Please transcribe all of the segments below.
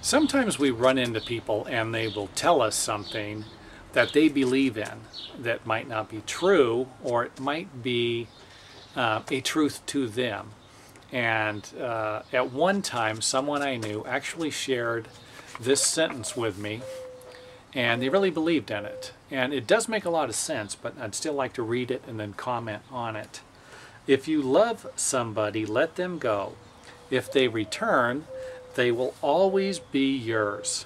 Sometimes we run into people and they will tell us something that they believe in that might not be true, or it might be a truth to them. And at one time, someone I knew actually shared this sentence with me, and they really believed in it. And it does make a lot of sense, but I'd still like to read it and then comment on it. If you love somebody, let them go. If they return, they will always be yours.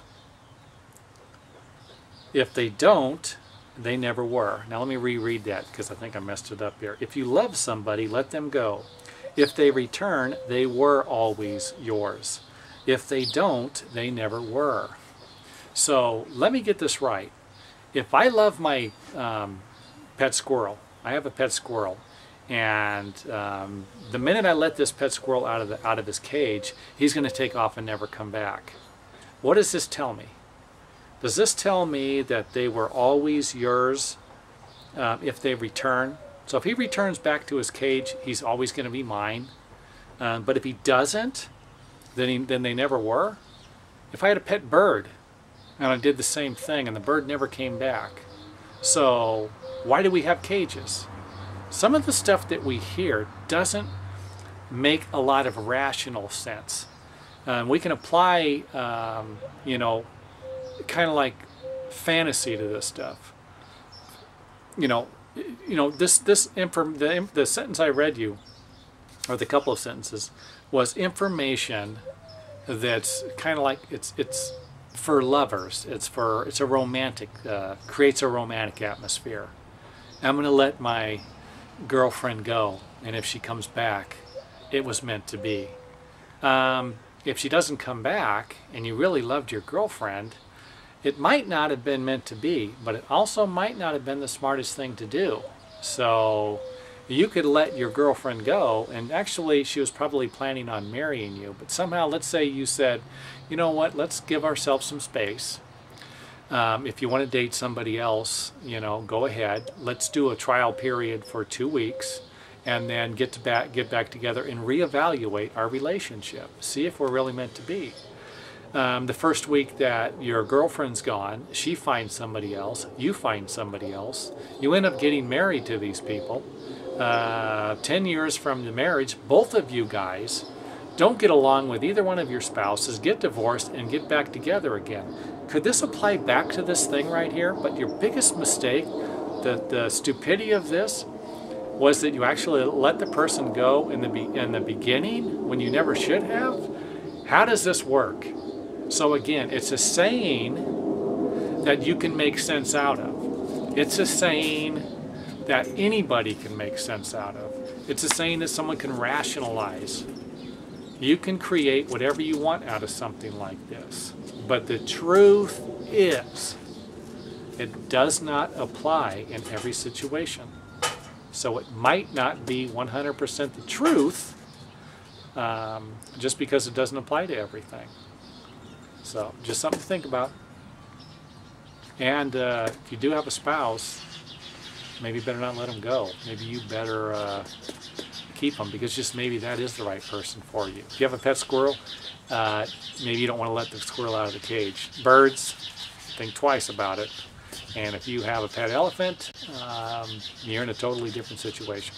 If they don't, they never were. Now let me reread that because I think I messed it up here. If you love somebody, let them go. If they return, they were always yours. If they don't, they never were. So let me get this right. If I love my pet squirrel, I have a pet squirrel, and the minute I let this pet squirrel out of his cage, he's going to take off and never come back. What does this tell me? Does this tell me that they were always yours if they return? So if he returns back to his cage, he's always going to be mine. But if he doesn't, then they never were. If I had a pet bird and I did the same thing and the bird never came back, so why do we have cages? Some of the stuff that we hear doesn't make a lot of rational sense. We can apply, kind of like fantasy to this stuff. The sentence I read you, or the couple of sentences, was information that's kind of like it's for lovers. It's a romantic, creates a romantic atmosphere. I'm going to let my girlfriend go, and if she comes back, it was meant to be. If she doesn't come back and you really loved your girlfriend, it might not have been meant to be, but it also might not have been the smartest thing to do. So you could let your girlfriend go, and actually she was probably planning on marrying you, but somehow, let's say you said, you know what, let's give ourselves some space. If you want to date somebody else, go ahead. Let's do a trial period for 2 weeks, and then get back together and reevaluate our relationship. See if we're really meant to be. The first week that your girlfriend's gone, she finds somebody else, you find somebody else. You end up getting married to these people. 10 years from the marriage, both of you guys don't get along with either one of your spouses, get divorced, and get back together again. Could this apply back to this thing right here? But your biggest mistake, the stupidity of this, was that you actually let the person go in the beginning when you never should have. How does this work? So again, it's a saying that you can make sense out of. It's a saying that anybody can make sense out of. It's a saying that someone can rationalize. You can create whatever you want out of something like this. But the truth is, it does not apply in every situation. So it might not be 100% the truth, just because it doesn't apply to everything. So just something to think about. And if you do have a spouse, maybe you better not let them go. Maybe you better keep them, because just maybe that is the right person for you. If you have a pet squirrel, maybe you don't want to let the squirrel out of the cage. Birds, think twice about it. And if you have a pet elephant, you're in a totally different situation.